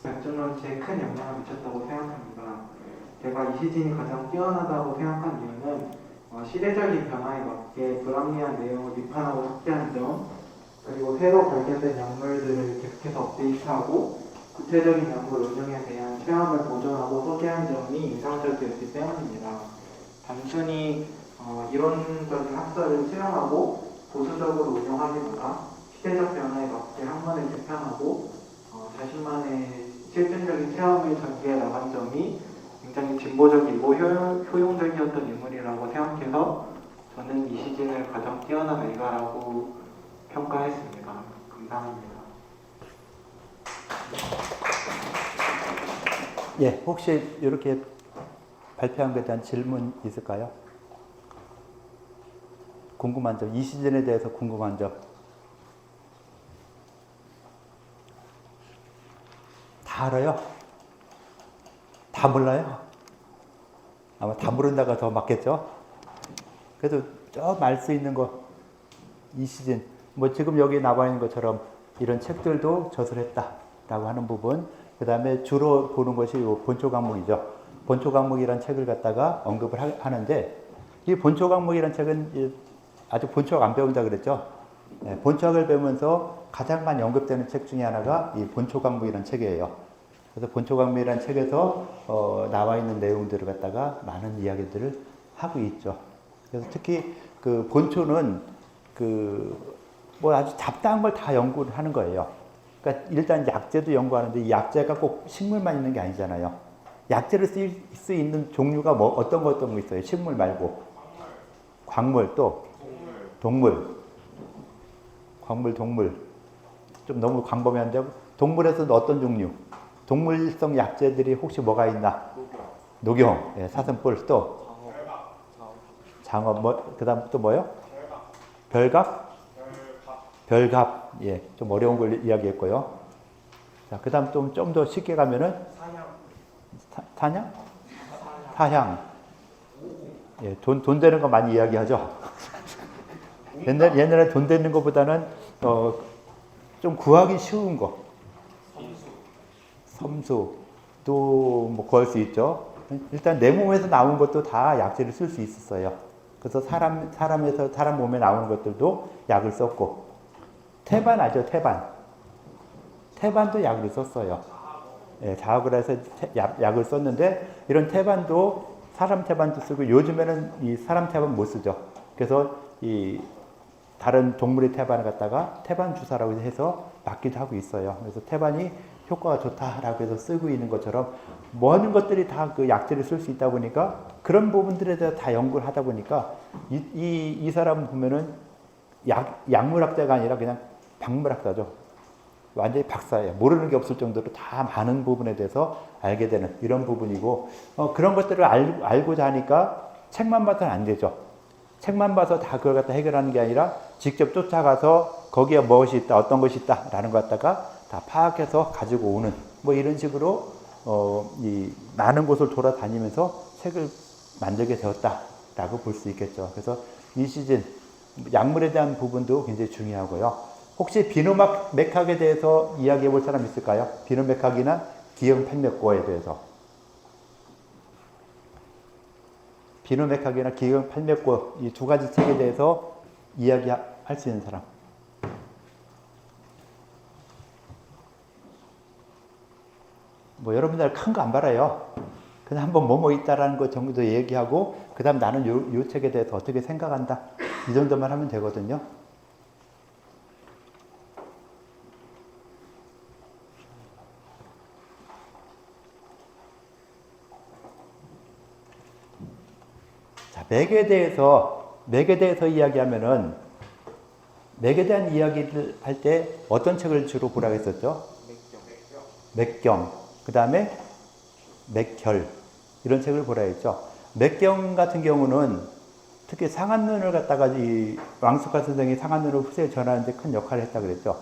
발전론체에 큰 영향을 미쳤다고 생각합니다. 제가 이시진이 가장 뛰어나다고 생각한 이유는 시대적인 변화에 맞게 불합리한 내용을 비판하고 삭제한 점, 그리고 새로 발견된 약물들을 계속해서 업데이트하고 구체적인 약물 운용에 대한 체험을 보존하고 소개한 점이 인상적이었기 때문입니다. 단순히 이론적인 학설을 수용하고 보수적으로 운영하기보다 시대적 변화에 맞게 학문을 개편하고 자신만의 실증적인 체험을 전개해 나간 점이 굉장히 진보적이고 효용적이었던 인물이라고 생각해서 저는 이시진을 가장 뛰어난 일가라고 평가했습니다. 감사합니다. 예, 혹시 이렇게 발표한 것에 대한 질문 있을까요? 궁금한 점, 이시진에 대해서 궁금한 점. 다 알아요? 다 몰라요? 아마 다 모른다가 더 맞겠죠? 그래도 좀 알 수 있는 거, 이시진, 뭐 지금 여기 나와 있는 것처럼 이런 책들도 저술했다라고 하는 부분, 그 다음에 주로 보는 것이 본초 강목이죠. 본초 강목이라는 책을 갖다가 언급을 하는데, 이 본초 강목이라는 책은 아직 본초학 안 배운다 그랬죠. 네, 본초학을 배우면서 가장 많이 언급되는 책 중에 하나가 이 본초 강목이라는 책이에요. 그래서 본초 강목이라는 책에서 나와 있는 내용들을 갖다가 많은 이야기들을 하고 있죠. 그래서 특히 그 본초는 뭐 아주 잡다한 걸 다 연구를 하는 거예요. 그러니까 일단 약재도 연구하는데 이 약재가 꼭 식물만 있는 게 아니잖아요. 약재를 쓸 수 있는 종류가 뭐 어떤 거 있어요. 식물 말고. 광물 또 동물. 광물 동물. 좀 너무 광범위한데 동물에서는 어떤 종류? 동물성 약재들이 혹시 뭐가 있나? 녹용, 예, 사슴뿔 또 장어, 뭐 그다음 또 뭐요? 별갑? 별갑. 예, 좀 어려운 걸 이야기했고요. 자, 그다음 좀 더 쉽게 가면은 사냥? 사향. 예, 돈 되는 거 많이 이야기하죠. 옛날에 돈 되는 것보다는 좀 구하기 쉬운 거. 섬수. 또 뭐 구할 수 있죠. 일단 내 몸에서 나온 것도 다 약재를 쓸 수 있었어요. 그래서 사람 몸에 나오는 것들도 약을 썼고. 태반 알죠? 태반. 태반도 약을 썼어요. 예, 자학을 해서 약을 썼는데 이런 태반도 사람 태반도 쓰고 요즘에는 이 사람 태반 못 쓰죠. 그래서 이 다른 동물의 태반을 갖다가 태반 주사라고 해서 맞기도 하고 있어요. 그래서 태반이 효과가 좋다라고 해서 쓰고 있는 것처럼 모든 것들이 다 그 약재를 쓸 수 있다 보니까 그런 부분들에 대해서 다 연구를 하다 보니까 이 사람 보면은 약물학자가 아니라 그냥 박물학자죠. 완전히 박사예요. 모르는 게 없을 정도로 다 많은 부분에 대해서 알게 되는 이런 부분이고 그런 것들을 알고자 하니까 책만 봐서는 안 되죠. 책만 봐서 다 그걸 갖다 해결하는 게 아니라 직접 쫓아가서 거기에 무엇이 있다, 어떤 것이 있다 라는 것 갖다가 다 파악해서 가지고 오는 뭐 이런 식으로 이 많은 곳을 돌아다니면서 책을 만들게 되었다라고 볼 수 있겠죠. 그래서 이 시즌 약물에 대한 부분도 굉장히 중요하고요. 혹시 비노맥학에 대해서 이야기해 볼 사람 있을까요? 비노맥학이나 기형팔맥고에 대해서. 비노맥학이나 기형팔맥고 이 두 가지 책에 대해서 이야기할 수 있는 사람. 뭐 여러분들 큰 거 안 바라요. 그냥 한번 뭐뭐 있다라는 것 정도 얘기하고 그 다음 나는 요 책에 대해서 어떻게 생각한다. 이 정도만 하면 되거든요. 자, 맥에 대해서 이야기하면은 맥에 대한 이야기를 할 때 어떤 책을 주로 보라고 했었죠? 맥경. 그 다음에 맥결. 이런 책을 보라 했죠. 맥경 같은 경우는 특히 상한론을 갖다가 이 왕숙하 선생이 상한론을 후세에 전하는 데 큰 역할을 했다 그랬죠.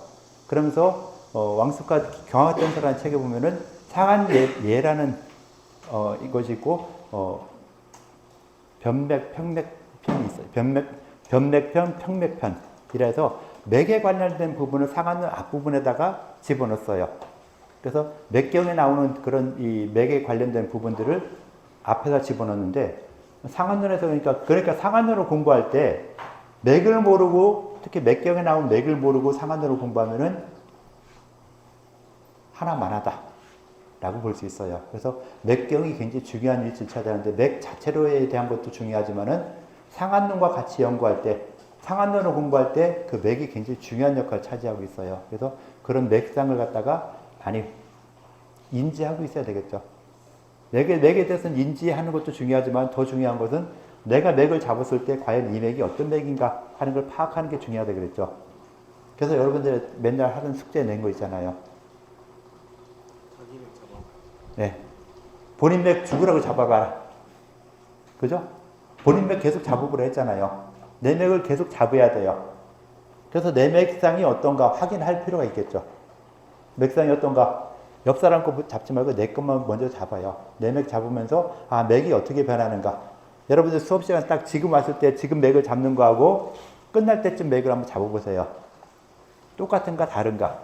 그러면서 왕숙하 경학전서라는 책에 보면은 상한예라는 이것이 있고 변맥평맥편이 있어요. 변맥편, 평맥편. 이래서 맥에 관련된 부분을 상한론 앞부분에다가 집어넣었어요. 그래서 맥경에 나오는 그런 이 맥에 관련된 부분들을 앞에다 집어넣는데 상한론에서 그러니까 상한론을 공부할 때 맥을 모르고 특히 맥경에 나온 맥을 모르고 상한론을 공부하면은 하나만하다 라고 볼 수 있어요. 그래서 맥경이 굉장히 중요한 위치를 차지하는데 맥 자체로에 대한 것도 중요하지만은 상한론과 같이 연구할 때 상한론을 공부할 때 그 맥이 굉장히 중요한 역할을 차지하고 있어요. 그래서 그런 맥상을 갖다가 많이 인지하고 있어야 되겠죠. 맥에 대해서는 인지하는 것도 중요하지만 더 중요한 것은 내가 맥을 잡았을 때 과연 이 맥이 어떤 맥인가 하는 걸 파악하는 게 중요하다 그랬죠. 그래서 여러분들 맨날 하던 숙제 낸 거 있잖아요. 자기 맥 잡아. 네. 본인 맥 죽으라고 잡아봐라. 그죠? 본인 맥 계속 잡아보라 했잖아요. 내 맥을 계속 잡아야 돼요. 그래서 내 맥상이 어떤가 확인할 필요가 있겠죠. 맥상이 어떤가? 옆 사람 거 잡지 말고 내 것만 먼저 잡아요. 내 맥 잡으면서 아 맥이 어떻게 변하는가. 여러분들 수업 시간 딱 지금 왔을 때 지금 맥을 잡는 거하고 끝날 때쯤 맥을 한번 잡아보세요. 똑같은가 다른가?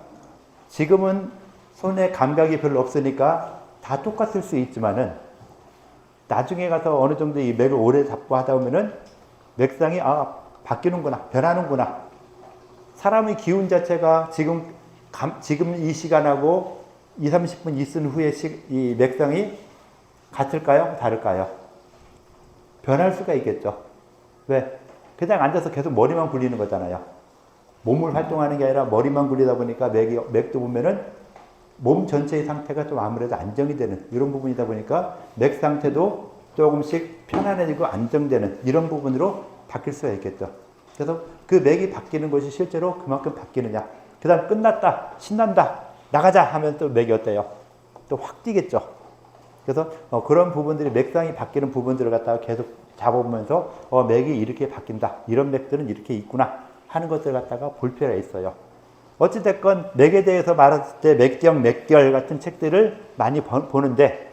지금은 손에 감각이 별로 없으니까 다 똑같을 수 있지만은 나중에 가서 어느 정도 이 맥을 오래 잡고 하다 보면은 맥상이 아 바뀌는구나 변하는구나. 사람의 기운 자체가 지금 이 시간하고 2, 30분 있은 후에 이 맥상이 같을까요? 다를까요? 변할 수가 있겠죠. 왜? 그냥 앉아서 계속 머리만 굴리는 거잖아요. 몸을 활동하는 게 아니라 머리만 굴리다 보니까 맥도 보면은 몸 전체의 상태가 좀 아무래도 안정이 되는 이런 부분이다 보니까 맥 상태도 조금씩 편안해지고 안정되는 이런 부분으로 바뀔 수가 있겠죠. 그래서 그 맥이 바뀌는 것이 실제로 그만큼 바뀌느냐. 그 다음 끝났다. 신난다. 나가자 하면 또 맥이 어때요? 또 확 뛰겠죠. 그래서 그런 부분들이 맥상이 바뀌는 부분들을 갖다가 계속 잡아보면서 맥이 이렇게 바뀐다. 이런 맥들은 이렇게 있구나 하는 것들을 갖다가 볼 필요가 있어요. 어찌됐건 맥에 대해서 말했을 때 맥경, 맥결 같은 책들을 많이 보는데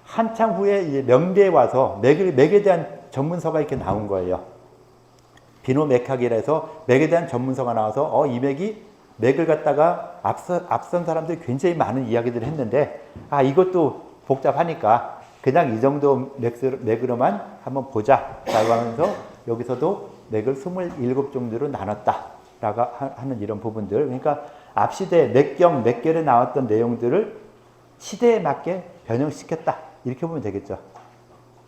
한참 후에 이제 명대에 와서 맥에 대한 전문서가 이렇게 나온 거예요. 비노맥학이라 해서 맥에 대한 전문서가 나와서 이 맥을 갖다가 앞선 사람들이 굉장히 많은 이야기들을 했는데 이것도 복잡하니까 그냥 이 정도 맥으로만 한번 보자 라고 하면서 여기서도 맥을 27 정도로 나눴다 라고 하는 이런 부분들. 그러니까 앞시대 맥경, 맥결에 나왔던 내용들을 시대에 맞게 변형시켰다 이렇게 보면 되겠죠.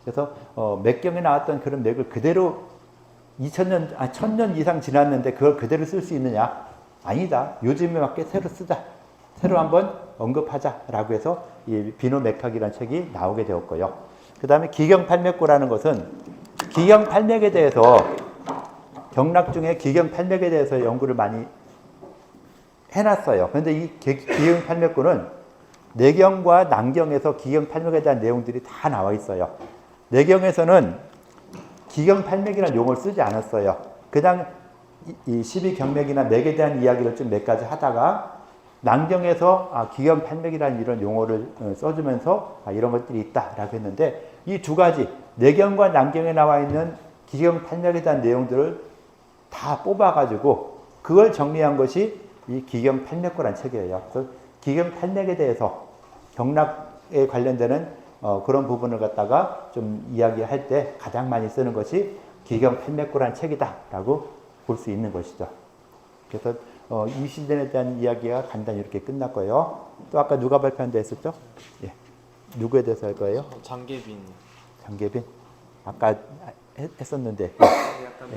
그래서 맥경에 나왔던 그런 맥을 그대로 1000년 이상 지났는데 그걸 그대로 쓸 수 있느냐? 아니다. 요즘에 맞게 새로 쓰자. 새로 한번 언급하자라고 해서 이 비노맥학이라는 책이 나오게 되었고요. 그 다음에 기경팔맥고라는 것은 기경팔맥에 대해서 경락 중에 기경팔맥에 대해서 연구를 많이 해놨어요. 그런데 이 기경팔맥고는 내경과 난경에서 기경팔맥에 대한 내용들이 다 나와 있어요. 내경에서는 기경팔맥이라는 용어를 쓰지 않았어요. 그냥 이 12경맥이나 맥에 대한 이야기를 좀 몇 가지 하다가 난경에서 기경팔맥이라는 이런 용어를 써주면서 이런 것들이 있다라고 했는데 이 두 가지 내경과 난경에 나와 있는 기경팔맥에 대한 내용들을 다 뽑아가지고 그걸 정리한 것이 이 기경팔맥고라는 책이에요. 그래서 기경팔맥에 대해서 경락에 관련되는 그런 부분을 갖다가 좀 이야기할 때 가장 많이 쓰는 것이 기경팔맥고라는 책이다라고 볼 수 있는 것이죠. 그래서 이 시즌에 대한 이야기가 간단히 이렇게 끝났고요. 또 아까 누가 발표한다 했었죠? 예. 누구에 대해서 할 거예요? 장계빈. 장계빈? 아까 했었는데. 약간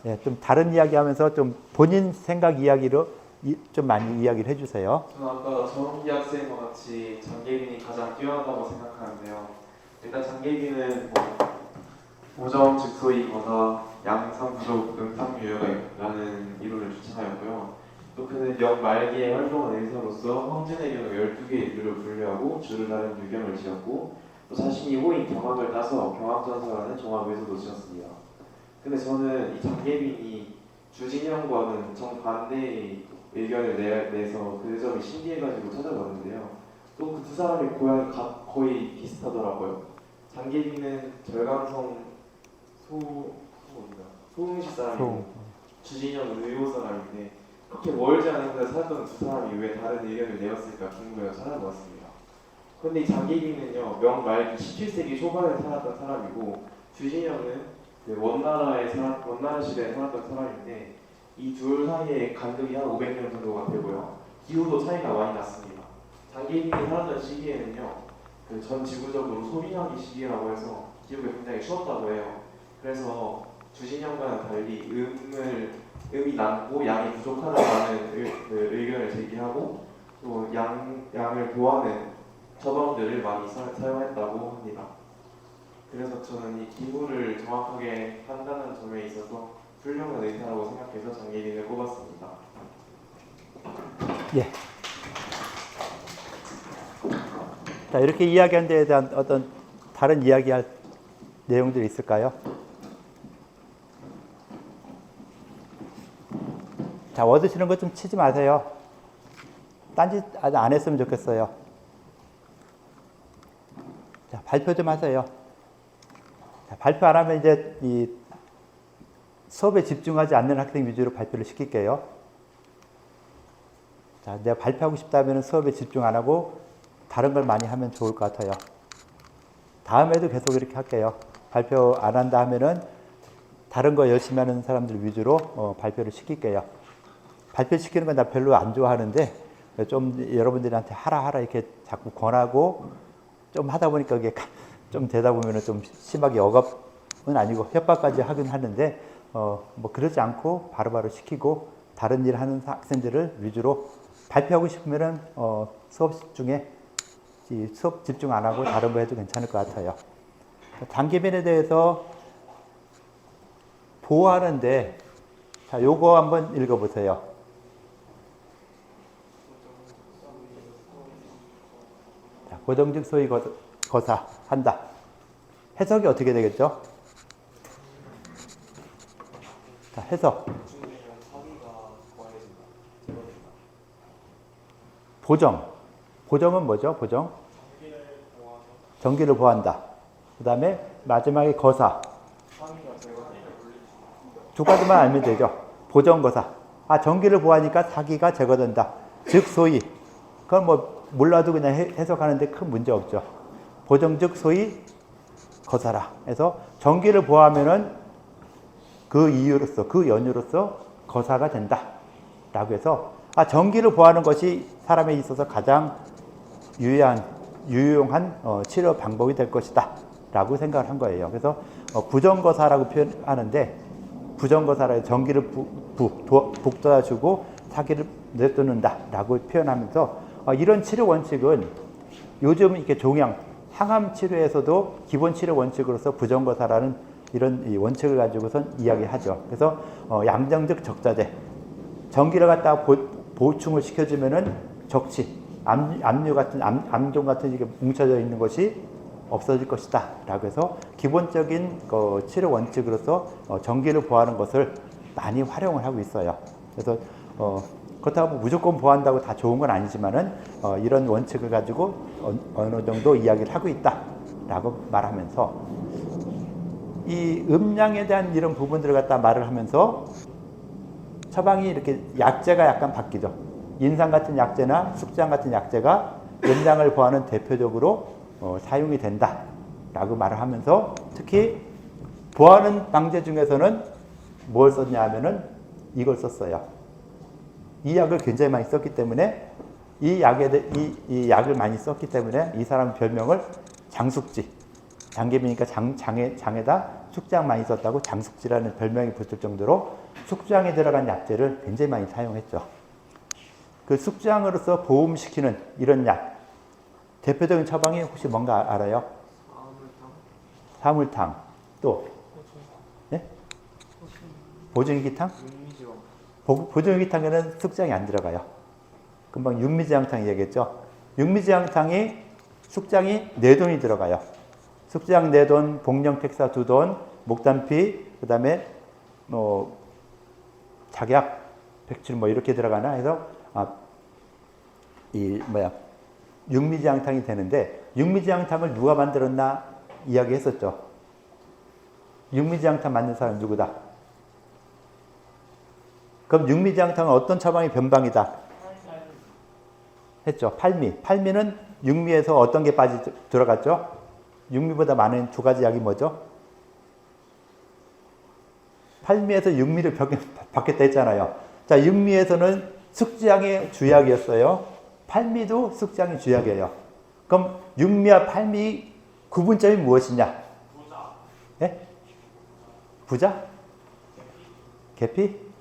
예, 좀 다른 이야기하면서 좀 본인 생각 이야기로 좀 많이 이야기를 해주세요. 저는 아까 정은기 학생과 같이 장계빈이 가장 뛰어나다고 생각하는데요. 일단 장계빈은 오점 즉소이거나 양상 부족 음상 유형이라는 이론을 주창하였고요. 또 그는 역말기에 활동한 의사로서 황진의 경우 12개의 인류를 분류하고 주를 다른 유경을 지었고 또 자신이 호인 경학을 따서 경학전설하는 종합의소도 지었습니다. 근데 저는 이 장계빈이 주진영과는 정반대의 의견을 내서 그 점이 신기해가지고 찾아봤는데요. 또 그 두 사람의 고향이 거의 비슷하더라고요. 장계빈은 절강성 소흥시 사람이고 주진영은 의호 사람인데 그렇게 멀지 않은 곳에 살았던 두 사람이 왜 다른 의견을 내었을까 궁금해서 찾아보았습니다. 그런데 이 장기빈은요, 명 말기 17세기 초반에 살았던 사람이고 주진영은 그 원나라 시대에 살았던 사람인데 이 둘 사이의 간극이 한 500년 정도가 되고요. 기후도 차이가 많이 났습니다. 장기빈이 살았던 시기에는요, 그 전 지구적으로 소림하기 시기라고 해서 기후가 굉장히 추웠다고 해요. 그래서 주진영과는 달리 음이 남고 양이 부족하다는 의견을 제기하고 또 양을 보호하는 처방들을 많이 사용했다고 합니다. 그래서 저는 이 기후를 정확하게 판단하는 점에 있어서 훌륭한 의사라고 생각해서 장기빈을 꼽았습니다. 예. 자, 이렇게 이야기한 데에 대한 어떤 다른 이야기할 내용들이 있을까요? 자, 얻으시는 거 좀 치지 마세요. 딴짓 안 했으면 좋겠어요. 자, 발표 좀 하세요. 자, 발표 안 하면 이제 이 수업에 집중하지 않는 학생 위주로 발표를 시킬게요. 자, 내가 발표하고 싶다면 수업에 집중 안 하고 다른 걸 많이 하면 좋을 것 같아요. 다음에도 계속 이렇게 할게요. 발표 안 한다 하면은 다른 거 열심히 하는 사람들 위주로 발표를 시킬게요. 발표시키는 건 나 별로 안 좋아하는데 좀 여러분들한테 하라 이렇게 자꾸 권하고 좀 하다 보니까 이게 좀 되다 보면은 좀 심하게 억압은 아니고 협박까지 하긴 하는데 뭐 그러지 않고 바로바로 시키고 다른 일 하는 학생들을 위주로 발표하고 싶으면은 수업 중에 수업 집중 안 하고 다른 거 해도 괜찮을 것 같아요. 장기빈에 대해서 보호하는데 자, 요거 한번 읽어보세요. 자, 고정직 소위 거사 한다. 해석이 어떻게 되겠죠? 자, 해석. 보정은 뭐죠? 보정? 정기를 보호한다. 그 다음에 마지막에 거사. 두 가지만 알면 되죠. 보정거사. 정기를 보호하니까 사기가 제거된다. 즉 소위. 그건 뭐 몰라도 그냥 해석하는데 큰 문제 없죠. 보정 즉 소위 거사라. 해서 정기를 보호하면은 그 이유로서 그 연유로서 거사가 된다. 라고 해서 정기를 보호하는 것이 사람에 있어서 가장 유용한 치료 방법이 될 것이다. 라고 생각을 한 거예요. 그래서 부정거사라고 표현하는데 부정거사라 정기를 북돋아주고 사기를 내쫓는다. 라고 표현하면서 이런 치료 원칙은 요즘 이렇게 항암 치료에서도 기본 치료 원칙으로서 부정거사라는 이런 이 원칙을 가지고선 이야기하죠. 그래서 양정적 적자제, 전기를 갖다가 보충을 시켜주면은 적치, 압류 같은 암종 같은 이게 뭉쳐져 있는 것이 없어질 것이다. 라고 해서 기본적인 치료 원칙으로서 전기를 보호하는 것을 많이 활용을 하고 있어요. 그래서 그렇다고 무조건 보호한다고 다 좋은 건 아니지만은 이런 원칙을 가지고 어느 정도 이야기를 하고 있다라고 말하면서 이 음양에 대한 이런 부분들을 갖다 말을 하면서 처방이 이렇게 약제가 약간 바뀌죠. 인상 같은 약제나 숙장 같은 약제가 음양을 보호하는 대표적으로 사용이 된다라고 말을 하면서 특히 보호하는 방제 중에서는 뭘 썼냐 하면은 이걸 썼어요. 이 약을 굉장히 많이 썼기 때문에 이 약을 많이 썼기 때문에 이 사람 별명을 장숙지, 장계비니까 장에다 숙장 많이 썼다고 장숙지라는 별명이 붙을 정도로 숙장에 들어간 약재를 굉장히 많이 사용했죠. 그 숙장으로서 보험시키는 이런 약 대표적인 처방이 혹시 뭔가 알아요? 사물탕 또 네? 보증기탕? 보증기탕에는 숙장이 안 들어가요. 금방 육미지향탕 얘기했죠. 육미지향탕이 숙장이 4돈이 들어가요. 숙장 4돈, 복령택사 2돈, 목단피, 그 다음에 작약, 백출 이렇게 들어가나 해서 육미지향탕이 되는데 육미지향탕을 누가 만들었나 이야기했었죠. 육미지향탕 만든 사람 누구다? 그럼 육미지향탕은 어떤 처방이 변방이다? 했죠. 팔미. 팔미는 육미에서 어떤 게 들어갔죠? 육미보다 많은 두 가지 약이 뭐죠? 팔미에서 육미를 받겠다 했잖아요. 자, 육미에서는 숙지향이 주약이었어요. 팔미도 숙지향이 주약이에요. 그럼 육미와 팔미 구분점이 무엇이냐? 예? 부자? 계피?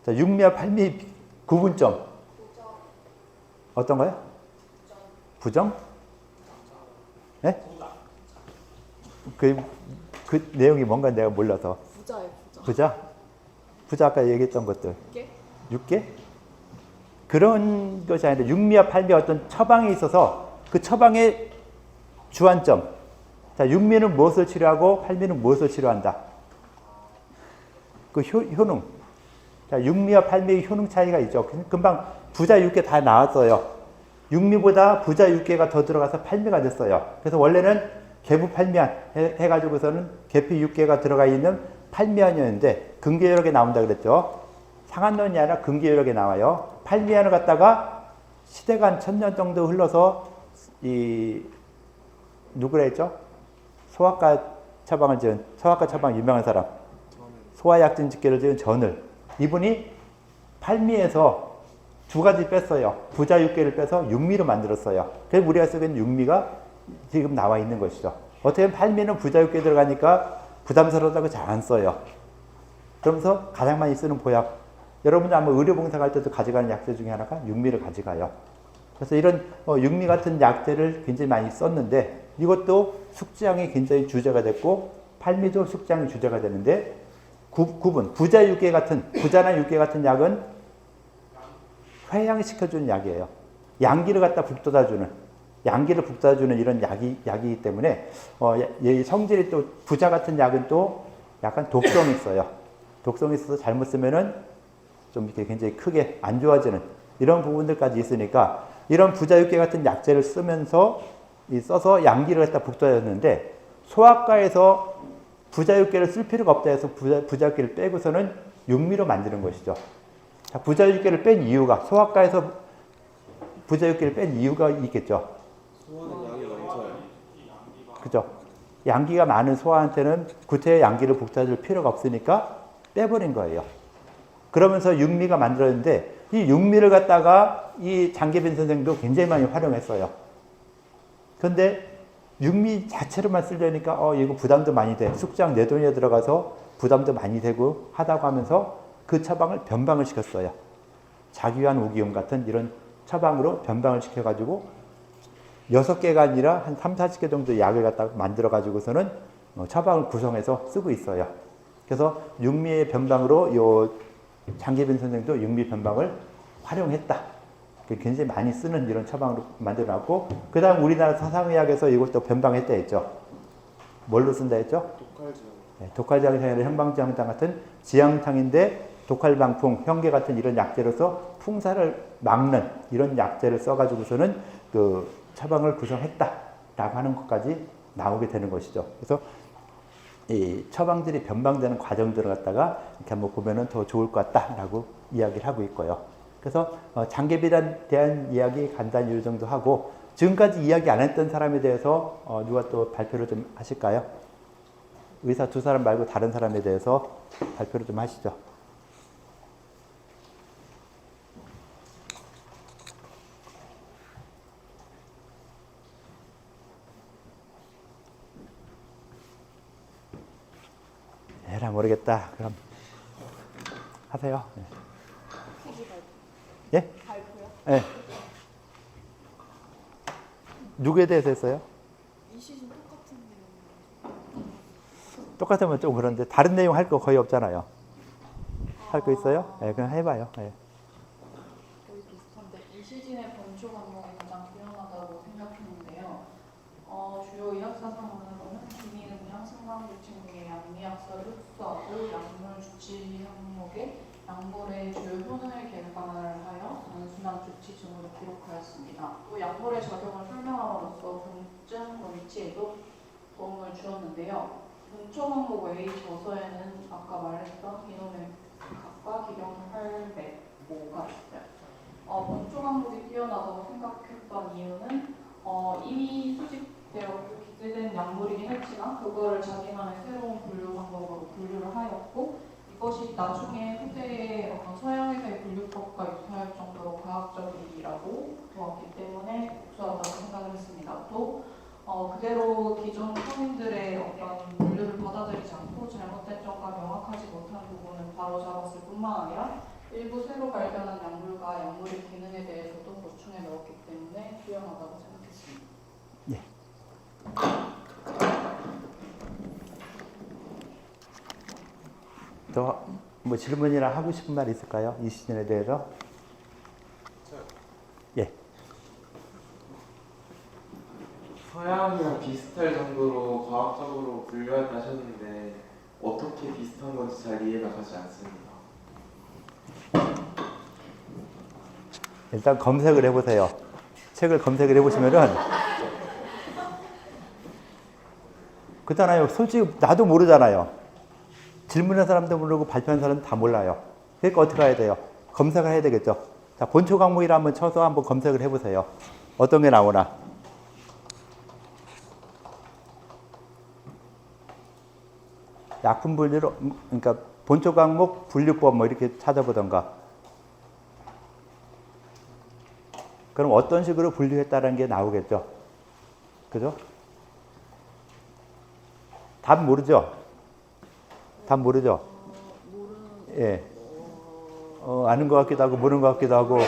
자, 육미와 팔미 구분점 어떤 거요? 부정? 예? 그 내용이 뭔가 내가 몰라서. 부자예요, 부자. 부자? 부자 아까 얘기했던 것들. 6개? 6개? 그런 것이 아니라 육미와 팔미 어떤 처방이 있어서 그 처방의 주안점. 자, 육미는 무엇을 치료하고 팔미는 무엇을 치료한다. 그 효능. 자, 육미와 팔미의 효능 차이가 있죠. 금방 부자 6개 다 나왔어요. 육미보다 부자 6개가 더 들어가서 팔미가 됐어요. 그래서 원래는 개부팔미안 해가지고서는 계피 6개가 들어가 있는 팔미안이었는데 근계혈액에 나온다 그랬죠. 상한론이 아니라 근계혈액에 나와요. 팔미안을 갖다가 시대가 한 1000년 정도 흘러서 누구라 했죠? 소아과 처방 유명한 사람. 소아약진 직계를 지은 전을. 이분이 팔미에서 두 가지 뺐어요. 부자 6개를 빼서 육미로 만들었어요. 그래서 우리가 쓰고 있는 육미가 지금 나와 있는 것이죠. 어떻게 보면 팔미는 부자 6개 들어가니까 부담스러워서 잘 안 써요. 그러면서 가장 많이 쓰는 보약. 여러분들 아마 의료봉사 갈 때도 가져가는 약재 중에 하나가 육미를 가져가요. 그래서 이런 육미 같은 약재를 굉장히 많이 썼는데 이것도 숙지향이 굉장히 주제가 됐고 팔미도 숙지향이 주제가 되는데 구분. 부자 6개 같은 부자나 6개 같은 약은 회양시켜주는 약이에요. 양기를 갖다 양기를 북돋아주는 이런 약이기 때문에 성질이 또 부자 같은 약은 또 약간 독성이 있어요. 독성이 있어서 잘못 쓰면은 좀 이렇게 굉장히 크게 안 좋아지는 이런 부분들까지 있으니까 이런 부자 6개 같은 약재를 써서 양기를 갖다 북돋아줬는데 소아과에서 부자 6개를 쓸 필요가 없다 해서 부자 6개를 빼고서는 육미로 만드는 것이죠. 자, 부자 6개를 뺀 이유가 소아과에서 부자 6개를 뺀 이유가 있겠죠. 소화는 양이 많아요. 그죠? 양기가 많은 소아한테는 구태의 양기를 북돋아줄 필요가 없으니까 빼버린 거예요. 그러면서 육미가 만들어졌는데 이 육미를 갖다가 이 장계빈 선생도 굉장히 많이 활용했어요. 그런데 육미 자체로만 쓰려니까 이거 부담도 많이 돼. 숙장 내 돈이 들어가서 부담도 많이 되고 하다고 하면서 그 처방을 변방을 시켰어요. 자기환 우기용 같은 이런 처방으로 변방을 시켜가지고 6개가 아니라 한 3, 40개 정도 약을 갖다가 만들어가지고서는 처방을 구성해서 쓰고 있어요. 그래서 육미의 변방으로 요 장계빈 선생도 육미 변방을 활용했다. 굉장히 많이 쓰는 이런 처방으로 만들어놨고 그 다음 우리나라 사상의학에서 이것도 변방했다 했죠. 뭘로 쓴다 했죠? 독칼지향. 네, 독칼지향이 아니라 형방지향탕 같은 지향탕인데 독칼방풍, 형계 같은 이런 약재로서 풍사를 막는 이런 약재를 써가지고서는 그 처방을 구성했다라고 하는 것까지 나오게 되는 것이죠. 그래서 이 처방들이 변방되는 과정들을 갖다가 이렇게 한번 보면은 더 좋을 것 같다라고 이야기를 하고 있고요. 그래서 장계비에 대한 이야기 간단히 이 정도 하고 지금까지 이야기 안 했던 사람에 대해서 누가 또 발표를 좀 하실까요? 의사 두 사람 말고 다른 사람에 대해서 발표를 좀 하시죠. 에라 모르겠다. 그럼 하세요. 네. 예? 발표요? 예. 누구에 대해서 했어요? 이 시즌 똑같은 내용. 똑같으면 좀 그런데 다른 내용 할 거 거의 없잖아요. 할 거 있어요? 예, 그냥 해봐요. 예. 거의 비슷한데 이 시즌의 본초 과목이 가장 뛰어나다고 생각했는데요. 주요 의학 사상으로는 기미음량, 승강구증 등의 양리학설을 흡수하고 약물 주치 항목에 약물의 주요 효능을 개발하여 단순한 조치 등으로 기록하였습니다. 또 약물의 작용을 설명함으로써 병증 위치에도 도움을 주었는데요. 본초 항목 외의 저서에는 아까 말했던 이놈의 과학과 기경 805가 있어요. 본초 과목이 뛰어나다고 생각했던 이유는 이미 수집되었고 기재된 약물이긴 했지만 그거를 자기만의 새로운 분류 방법으로 분류를 하였고 이것이 나중에 후대에 어떤 서양에서의 분류법과 유사할 정도로 과학적이라고 보았기 때문에 복수하다고 생각을 했습니다. 또 그대로 기존 서민들의 어떤 분류를 받아들이지 않고 잘못된 점과 명확하지 못한 부분을 바로잡았을 뿐만 아니라 일부 새로 발견한 약물과 약물의 기능에 대해서도 보충해 넣었기 때문에 뛰어나다고 생각했습니다. 예. 더 뭐 질문이나 하고 싶은 말 있을까요? 이 시즌에 대해서? 예. 서양이랑 비슷할 정도로 과학적으로 분류했다 하셨는데 어떻게 비슷한 건지 잘 이해가 가지 않습니다. 일단 검색을 해보세요. 책을 검색을 해보시면은 그렇잖아요. 솔직히 나도 모르잖아요. 질문한 사람도 모르고 발표한 사람도 다 몰라요. 그러니까 어떻게 해야 돼요? 검색을 해야 되겠죠. 자, 본초 과목이라 한번 쳐서 한번 검색을 해보세요. 어떤 게 나오나? 약품 분류로, 그러니까 본초 과목 분류법 뭐 이렇게 찾아보던가. 그럼 어떤 식으로 분류했다는 게 나오겠죠. 그죠? 답 모르죠? 답 모르죠? 예. 아는 것 같기도 하고, 모르는 것 같기도 하고,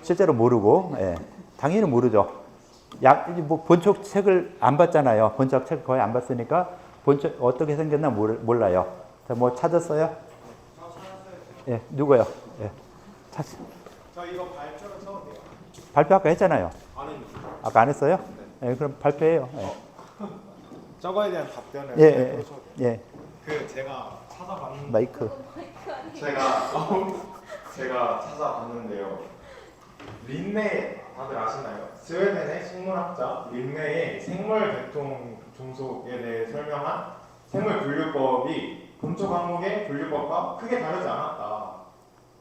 실제로 모르고, 예. 당연히 모르죠. 뭐 본초 책을 안 봤잖아요. 본초 책 거의 안 봤으니까, 본초 어떻게 생겼나 몰라요. 자, 뭐 찾았어요? 예, 누구요? 예. 저 이거 발표를 써도 돼요? 발표 아까 했잖아요. 안 했는데. 아까 안 했어요? 예, 그럼 발표해요. 예. 저거에 대한 답변을 예, 발표를 써도 돼요? 예. 그 제가 찾아봤는데 마이크. 제가 찾아봤는데요. 린네 다들 아시나요? 스웨덴의 식물학자 린네의 생물 계통 종속에 대해 설명한 생물 분류법이 본초 과목의 분류법과 크게 다르지 않았다.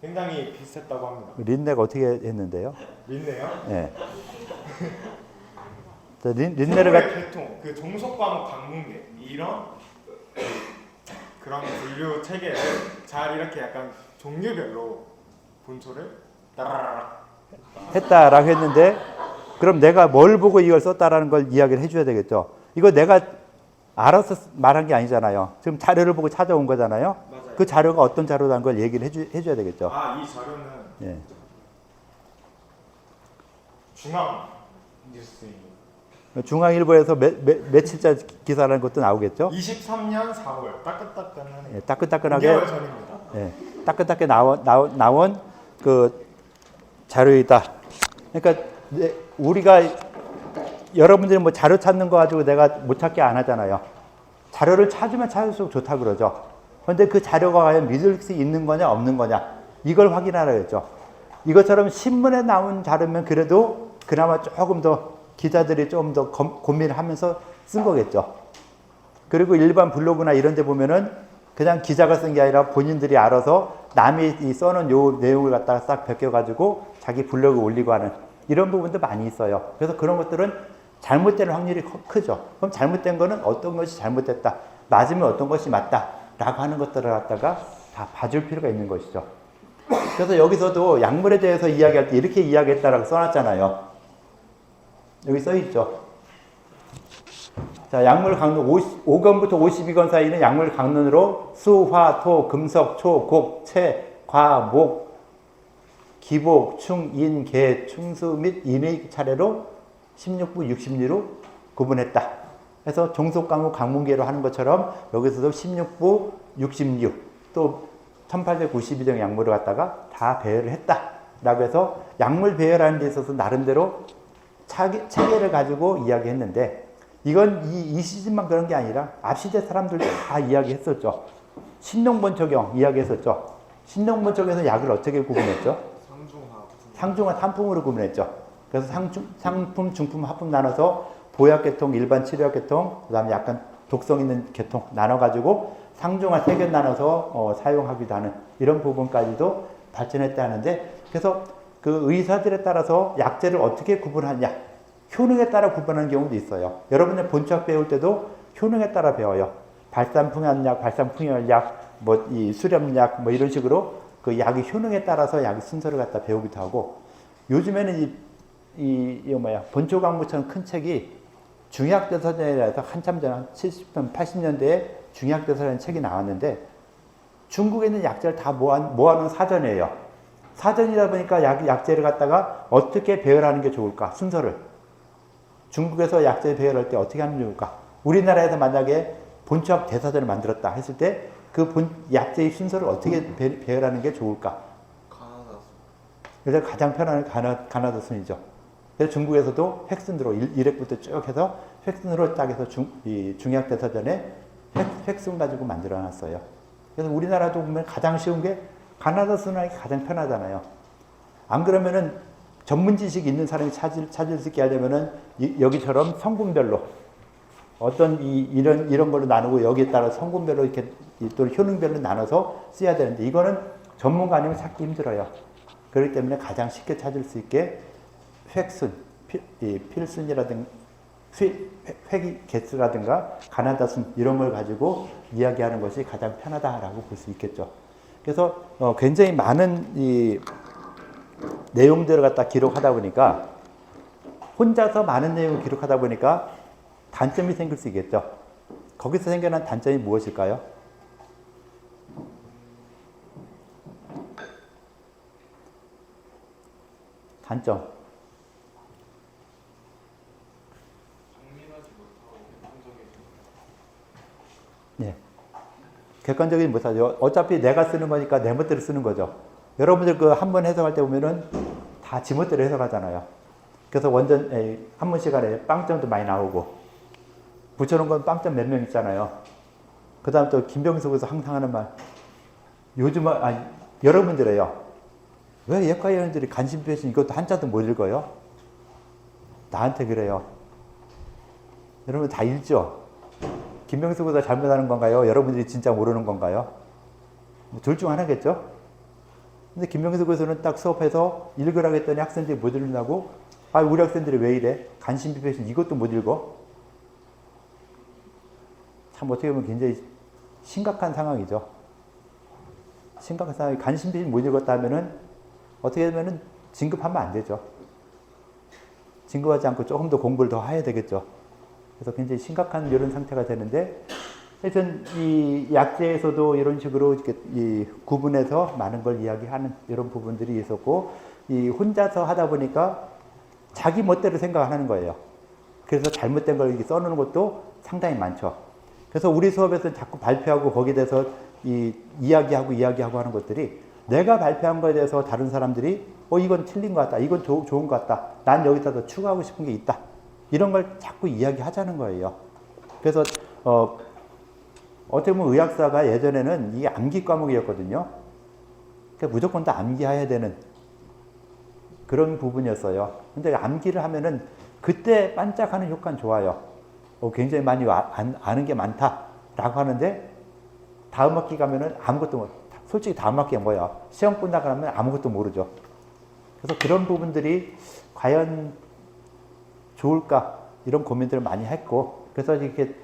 굉장히 비슷했다고 합니다. 린네가 어떻게 했는데요? 린네요? 예. 자, 린네를 생물의 계통, 그 종속 과목 강문계 이런 그런 분류 체계를 잘 이렇게 약간 종류별로 본초를 따라라락 했다라고 했는데 그럼 내가 뭘 보고 이걸 썼다라는 걸 이야기를 해줘야 되겠죠. 이거 내가 알아서 말한 게 아니잖아요. 지금 자료를 보고 찾아온 거잖아요. 맞아요. 그 자료가 어떤 자료라는 걸 얘기를 해줘야 되겠죠. 아, 이 자료는 예. 중앙 뉴스입니다. 중앙일보에서 며칠자 기사라는 것도 나오겠죠. 23년 4월 따끈따끈한 예, 따끈따끈하게 5개월 전입니다. 예, 따끈따끈 나온 그 자료이다. 그러니까 우리가 여러분들이 뭐 자료 찾는 거 가지고 내가 못 찾게 안 하잖아요. 자료를 찾으면 찾을수록 좋다 그러죠. 그런데 그 자료가 과연 믿을 수 있는 거냐 없는 거냐 이걸 확인하라겠죠. 이것처럼 신문에 나온 자료면 그래도 그나마 조금 더 기자들이 좀 더 고민하면서 쓴 거겠죠. 그리고 일반 블로그나 이런 데 보면은 그냥 기자가 쓴 게 아니라 본인들이 알아서 남이 써놓은 요 내용을 갖다가 싹 벗겨가지고 자기 블로그에 올리고 하는 이런 부분도 많이 있어요. 그래서 그런 것들은 잘못될 확률이 크죠. 그럼 잘못된 거는 어떤 것이 잘못됐다, 맞으면 어떤 것이 맞다라고 하는 것들을 갖다가 다 봐줄 필요가 있는 것이죠. 그래서 여기서도 약물에 대해서 이야기할 때 이렇게 이야기했다라고 써놨잖아요. 여기 써있죠. 자, 약물 강론 5권부터 52권 사이는 약물 강론으로 수, 화, 토, 금속, 초, 곡, 채, 과, 목, 기복, 충, 인, 계, 충수 및 인의 차례로 16부 60리로 구분했다. 그래서 종속 과목 강문계로 하는 것처럼 여기서도 16부 60류 또 1892종 약물을 갖다가 다 배열을 했다. 라고 해서 약물 배열하는 데 있어서 나름대로 체계를 가지고 이야기했는데 이건 이 시즌만 그런 게 아니라 앞 시대 사람들도 다 이야기했었죠. 신농본초경 이야기했었죠. 신농본초경에서 약을 어떻게 구분했죠? 상중하, 탄품으로 구분했죠. 그래서 상품, 중품, 하품 나눠서 보약계통, 일반 치료약계통, 그 다음에 약간 독성 있는 계통 나눠가지고 상중하 3개 나눠서 사용하기도 하는 이런 부분까지도 발전했다 하는데, 그래서 그 의사들에 따라서 약제를 어떻게 구분하냐, 효능에 따라 구분하는 경우도 있어요. 여러분들 본초학 배울 때도 효능에 따라 배워요. 발산풍현약, 발산풍혈약, 뭐 이 수렴약, 뭐 이런 식으로 그 약의 효능에 따라서 약의 순서를 갖다 배우기도 하고, 요즘에는 본초 강무처럼 큰 책이 중약대서전이라서 한참 전, 한 70년, 80년대에 중약대서라는 책이 나왔는데, 중국에 있는 약재를 다 모아놓은 사전이에요. 사전이다 보니까 약재를 갖다가 어떻게 배열하는 게 좋을까, 순서를. 중국에서 약재 배열할 때 어떻게 하는 게 좋을까. 우리나라에서 만약에 본초학 대사전을 만들었다 했을 때 그 약재의 순서를 어떻게 배열하는 게 좋을까. 그래서 가장 편한 가나다 순이죠. 그래서 중국에서도 획순으로 1획부터 쭉 해서 획순으로 딱 해서 중약 대사전에 획순 가지고 만들어 놨어요. 그래서 우리나라도 보면 가장 쉬운 게 가나다 순하기 가장 편하잖아요. 안 그러면은 전문 지식 있는 사람이 찾을 수 있게 하려면은 여기처럼 성분별로 어떤 이런 걸로 나누고 여기에 따라 성분별로 이렇게 또 효능별로 나눠서 써야 되는데, 이거는 전문가 아니면 찾기 힘들어요. 그렇기 때문에 가장 쉽게 찾을 수 있게 획순, 필순이라든가 획이 개수라든가 가나다순 이런 걸 가지고 이야기하는 것이 가장 편하다라고 볼 수 있겠죠. 그래서 굉장히 많은 이 내용들을 갖다 기록하다 보니까, 혼자서 많은 내용을 기록하다 보니까 단점이 생길 수 있겠죠. 거기서 생겨난 단점이 무엇일까요? 단점. 네. 객관적이지 못하죠. 어차피 내가 쓰는 거니까 내 멋대로 쓰는 거죠. 여러분들 그 한 번 해석할 때 보면은 다 지멋대로 해석하잖아요. 그래서 완전 한 번 시간에 빵점도 많이 나오고, 붙여놓은 건 빵점 몇 명 있잖아요. 그 다음 또 김병석에서 항상 하는 말, 요즘은, 여러분들이에요. 왜 예과위원들이 간신배신 이것도 한자도 못 읽어요? 나한테 그래요. 여러분 다 읽죠? 김병석보다 잘못하는 건가요? 여러분들이 진짜 모르는 건가요? 둘 중 하나겠죠? 근데 김병석에서는 딱 수업해서 읽으라고 했더니 학생들이 못 읽는다고? 우리 학생들이 왜 이래? 간신비패신 이것도 못 읽어? 참 어떻게 보면 굉장히 심각한 상황이죠. 심각한 상황이, 간신비패신 못 읽었다 하면은 어떻게 보면은 진급하면 안 되죠. 진급하지 않고 조금 더 공부를 더 해야 되겠죠. 그래서 굉장히 심각한 이런 상태가 되는데, 하여튼 이 약재에서도 이런 식으로 이렇게 구분해서 많은 걸 이야기하는 이런 부분들이 있었고, 이 혼자서 하다 보니까 자기 멋대로 생각 안 하는 거예요. 그래서 잘못된 걸 이렇게 써놓는 것도 상당히 많죠. 그래서 우리 수업에서 자꾸 발표하고 거기에 대해서 이야기하고 하는 것들이, 내가 발표한 거에 대해서 다른 사람들이 이건 틀린 것 같다, 이건 좋은 것 같다, 난 여기다 더 추가하고 싶은 게 있다, 이런 걸 자꾸 이야기하자는 거예요. 그래서 어떻게 보면 의학사가 예전에는 이게 암기 과목이었거든요. 그러니까 무조건 다 암기해야 되는 그런 부분이었어요. 근데 암기를 하면은 그때 반짝하는 효과는 좋아요. 굉장히 많이 아는 게 많다라고 하는데, 다음 학기 가면은 아무것도 솔직히 다음 학기가 뭐야? 시험 끝나고 나면 아무것도 모르죠. 그래서 그런 부분들이 과연 좋을까? 이런 고민들을 많이 했고, 그래서 이렇게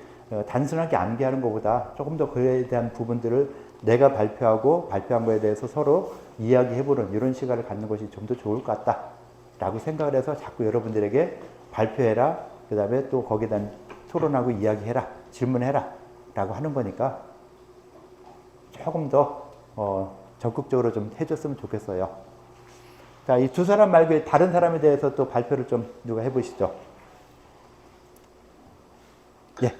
단순하게 암기하는 것보다 조금 더 그에 대한 부분들을 내가 발표한 거에 대해서 서로 이야기해보는 이런 시간을 갖는 것이 좀 더 좋을 것 같다라고 생각을 해서 자꾸 여러분들에게 발표해라, 그 다음에 또 거기에 대한 토론하고 이야기해라, 질문해라 라고 하는 거니까 조금 더 적극적으로 좀 해줬으면 좋겠어요. 자, 이 두 사람 말고 다른 사람에 대해서 또 발표를 좀 누가 해보시죠. 예.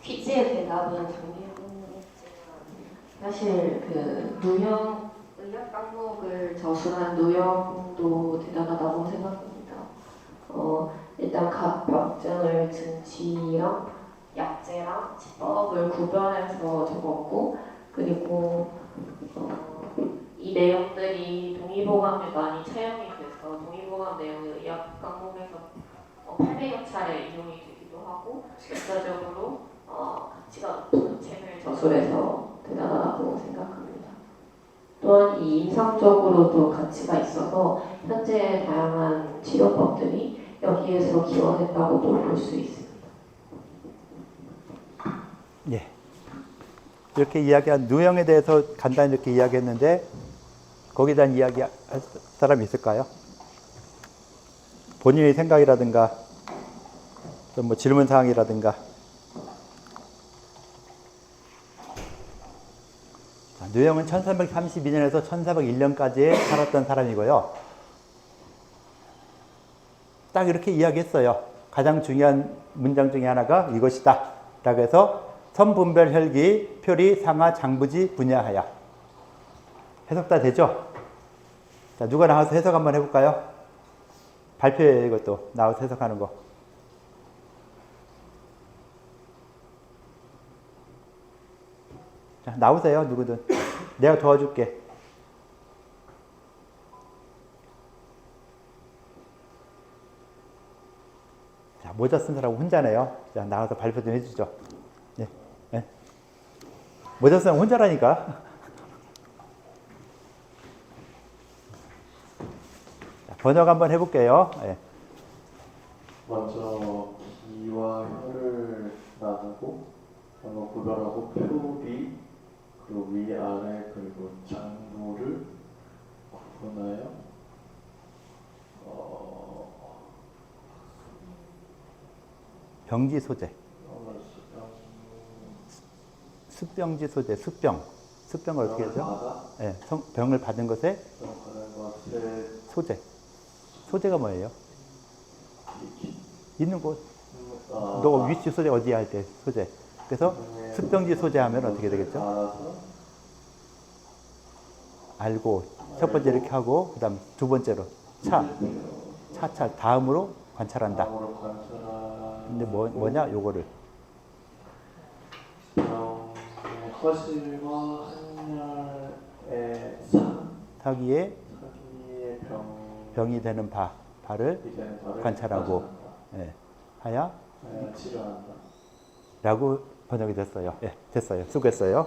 퀴즈의 대답은 장기훈이지만 사실 그 의학 과목을 저술한 누영도 대단하다고 생각합니다. 일단 각 병증을 증치랑 약재랑 치법을 구별해서 적었고, 그리고 이 내용들이 동의보감에 많이 차용이 됐어요. 동의보감 내용의 의학 과목에서 800여 차례 인용이 되기도 하고 역사적으로 가치가 높은 책을 저술해서 대단하다고 생각합니다. 또한 이 임상적으로도 가치가 있어서 현재 다양한 치료법들이 여기에서 기원했다고도 볼 수 있습니다. 예. 이렇게 이야기한 누형에 대해서 간단히 이렇게 이야기했는데 거기에 대한 이야기 할 사람이 있을까요? 본인의 생각이라든가 또 뭐 질문 사항이라든가. 누형은 1332년에서 1401년까지 살았던 사람이고요. 딱 이렇게 이야기했어요. 가장 중요한 문장 중에 하나가 이것이다 라고 해서 선분별 혈기 표리 상하 장부지 분야하여. 해석 다 되죠? 자, 누가 나와서 해석 한번 해볼까요? 발표예요. 이것도 나와서 해석하는 거. 자, 나오세요. 누구든. 내가 도와줄게. 자, 모자 쓴 사람 혼자네요. 자, 나와서 발표 좀 해주죠. 예, 예. 모자 쓴 사람 혼자라니까. 자, 번역 한번 해볼게요. 예. 먼저 기와 혀를 나누고 구별하고 표리 그리고 위아래 그리고 장부를 구분하여 병지 소재. 습병지 소재. 습병을 어떻게 하죠? 예, 병을 받은 것에 소재. 소재가 뭐예요? 있는 곳. 너 위치 소재 어디야 할 때 소재. 그래서 습병지 소재 하면 어떻게 되겠죠? 알고 첫 번째 이렇게 하고 그다음 두 번째로 차차 다음으로 관찰한다. 근데 뭐냐 요거를 허실과 한열의 사기에 병이 되는 바를 관찰하고 예, 하야 치료한다. 라고 번역이 됐어요. 예, 됐어요. 수고했어요.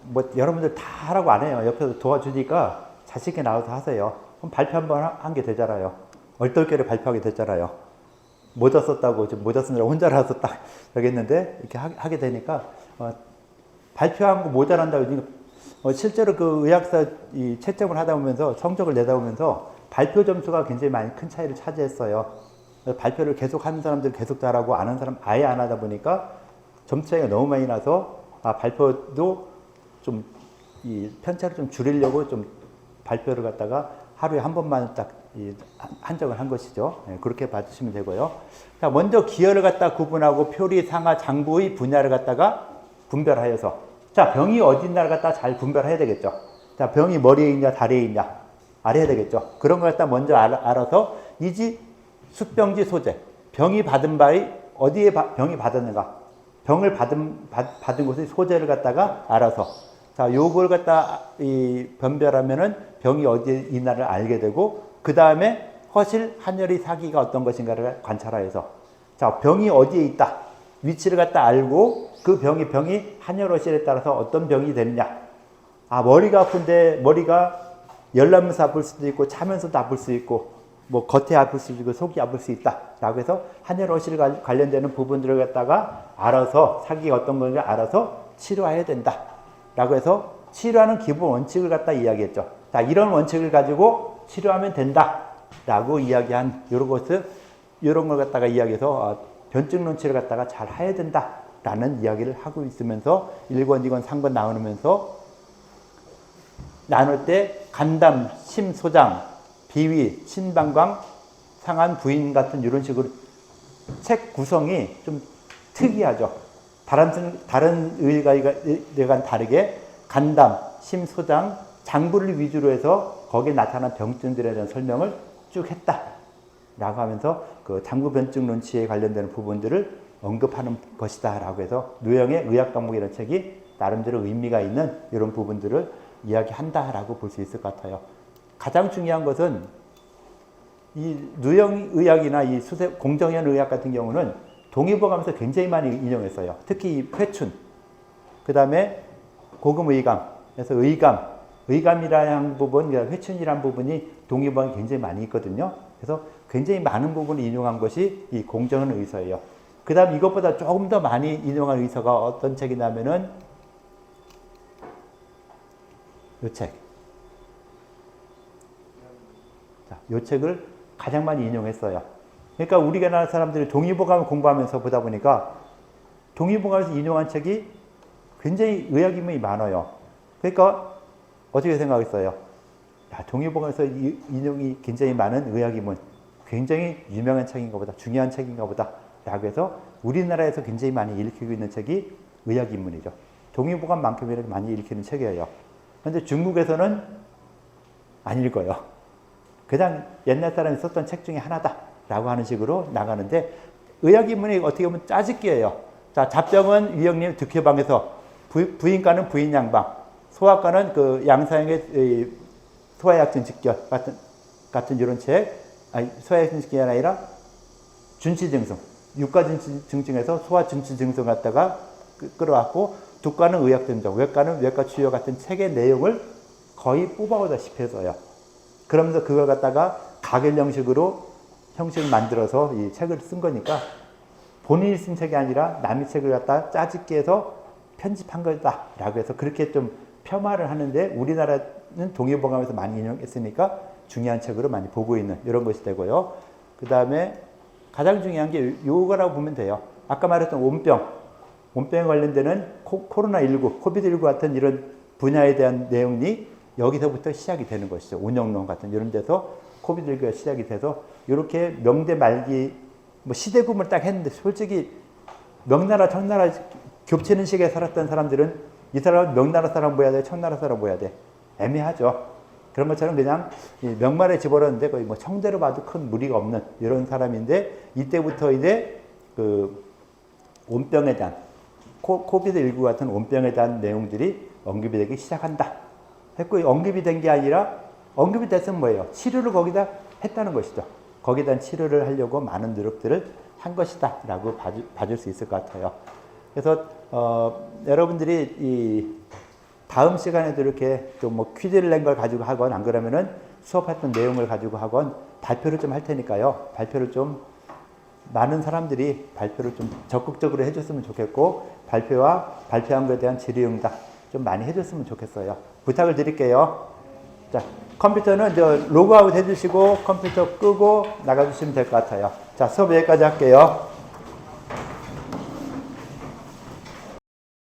뭐 여러분들 다 하라고 안 해요. 옆에서 도와주니까 자신 있게 나와서 하세요. 그럼 발표 한번 한 게 되잖아요. 얼떨결에 발표하게 됐잖아요. 모자 썼다고 지금 모자 쓰느라 혼자라서 딱 여기 했는데 이렇게 하게 되니까 발표한 거 모자란다고 실제로 그 의학사 이 채점을 하다 보면서 성적을 내다 보면서 발표 점수가 굉장히 많이 큰 차이를 차지했어요. 발표를 계속 하는 사람들 계속 잘하고 안 하는 사람 아예 안 하다 보니까 점수 차이가 너무 많이 나서 발표도 좀 이 편차를 좀 줄이려고 좀 발표를 갖다가 하루에 한 번만 딱 한정을 한 것이죠. 네, 그렇게 봐주시면 되고요. 자, 먼저 기혈을 갖다 구분하고 표리, 상하, 장부의 분야를 갖다가 분별하여서 자, 병이 어디 있나를 갖다 잘 분별해야 되겠죠. 자, 병이 머리에 있냐, 다리에 있냐 알아야 되겠죠. 그런 걸 갖다 먼저 알아서 이지 습병지 소재, 병이 받은 바의 어디에 병이 받았는가, 병을 받은 곳의 소재를 갖다가 알아서 자, 요걸 갖다 변별하면은 병이 어디에 있나를 알게 되고 그 다음에 허실, 한열의 사기가 어떤 것인가를 관찰하여서 자, 병이 어디에 있다 위치를 갖다 알고 그 병이 한열 허실에 따라서 어떤 병이 되느냐. 머리가 아픈데 머리가 열나면서 아플 수도 있고 차면서도 아플 수 있고 뭐 겉에 아플 수도 있고 속이 아플 수 있다 라고 해서 한열 허실 관련되는 부분들을 갖다가 알아서 사기가 어떤 건지 알아서 치료해야 된다 라고 해서 치료하는 기본 원칙을 갖다 이야기했죠. 자, 이런 원칙을 가지고 치료하면 된다 라고 이야기한 이런 걸 갖다가 이야기해서 변증 논치를 갖다가 잘 해야 된다 라는 이야기를 하고 있으면서 1권, 2권, 3권 나누면서 나눌 때 간담, 심, 소장, 비위, 신방광, 상한, 부인 같은 이런 식으로 책 구성이 좀 특이하죠. 다른 의과와는 다르게 간담, 심, 소장, 장부를 위주로 해서 거기에 나타난 병증들에 대한 설명을 쭉 했다라고 하면서 그 장부 변증 논치에 관련되는 부분들을 언급하는 것이다라고 해서 누형의 의학 과목이라는 책이 나름대로 의미가 있는 이런 부분들을 이야기한다라고 볼 수 있을 것 같아요. 가장 중요한 것은 이 누형의학이나 이 공정현의학 같은 경우는 동의보감에서 굉장히 많이 인용했어요. 특히 이 회춘, 그 다음에 고금의감, 그래서 의감이라는 부분, 회춘이라는 부분이 동의보감이 굉장히 많이 있거든요. 그래서 굉장히 많은 부분을 인용한 것이 이 공정현의서예요. 그 다음 이것보다 조금 더 많이 인용한 의서가 어떤 책이냐면은 이 책. 자, 이 책을 가장 많이 인용했어요. 그러니까 우리나라 사람들이 동의보감을 공부하면서 보다 보니까 동의보감에서 인용한 책이 굉장히 의학인문이 많아요. 그러니까 어떻게 생각했어요? 야, 동의보감에서 인용이 굉장히 많은 의학인문, 굉장히 유명한 책인가 보다, 중요한 책인가 보다 라고 해서 우리나라에서 굉장히 많이 읽히고 있는 책이 의학인문이죠. 동의보감만큼이나 많이 읽히는 책이에요. 그런데 중국에서는 안 읽어요. 그냥 옛날 사람이 썼던 책 중에 하나다라고 하는 식으로 나가는데 의학인문이 어떻게 보면 짜집기예요. 자, 잡병은 위형님 득회방에서, 부인과는 부인양방, 소아과는 그 양사형의 소아약증 직결 같은 이런 책, 아니 소아약증 직결이 아니라 준치증성, 육가증증에서 소아준치증성 갖다가 끌어왔고, 두과는 의학전정, 외과는 외과치료 같은 책의 내용을 거의 뽑아오다시피 했어요. 그러면서 그걸 갖다가 가결 형식을 만들어서 이 책을 쓴 거니까 본인이 쓴 책이 아니라 남의 책을 갖다 짜집기 해서 편집한 거다라고 해서 그렇게 좀 폄하를 하는데 우리나라는 동의보감에서 많이 인용했으니까 중요한 책으로 많이 보고 있는 이런 것이 되고요. 그 다음에 가장 중요한 게 요거라고 보면 돼요. 아까 말했던 온병에 관련되는 코로나19, 코비드19 같은 이런 분야에 대한 내용이 여기서부터 시작이 되는 것이죠. 운영론 같은 이런 데서 코비드19가 시작이 돼서 이렇게 명대 말기 뭐 시대구분을 딱 했는데 솔직히 명나라 청나라 겹치는 시기에 살았던 사람들은 이 사람은 명나라 사람 보여야 돼, 청나라 사람 보여야 돼. 애매하죠. 그런 것처럼 그냥 명말에 집어넣었는데 거의 뭐 청대로 봐도 큰 무리가 없는 이런 사람인데 이때부터 이제 그 온병에 대한 코비드19 같은 온병에 대한 내용들이 언급이 되기 시작한다. 했고 언급이 된 게 아니라 언급이 됐으면 뭐예요? 치료를 거기다 했다는 것이죠. 거기에 대한 치료를 하려고 많은 노력들을 한 것이다 라고 봐줄 수 있을 것 같아요. 그래서 여러분들이 이 다음 시간에도 이렇게 좀 뭐 퀴즈를 낸 걸 가지고 하건 안 그러면은 수업했던 내용을 가지고 하건 발표를 좀 할 테니까요. 발표를 좀 많은 사람들이 발표를 좀 적극적으로 해줬으면 좋겠고 발표한 것에 대한 질의응답 좀 많이 해줬으면 좋겠어요. 부탁을 드릴게요. 자, 컴퓨터는 로그아웃 해주시고 컴퓨터 끄고 나가주시면 될 것 같아요. 자, 수업 여기까지 할게요.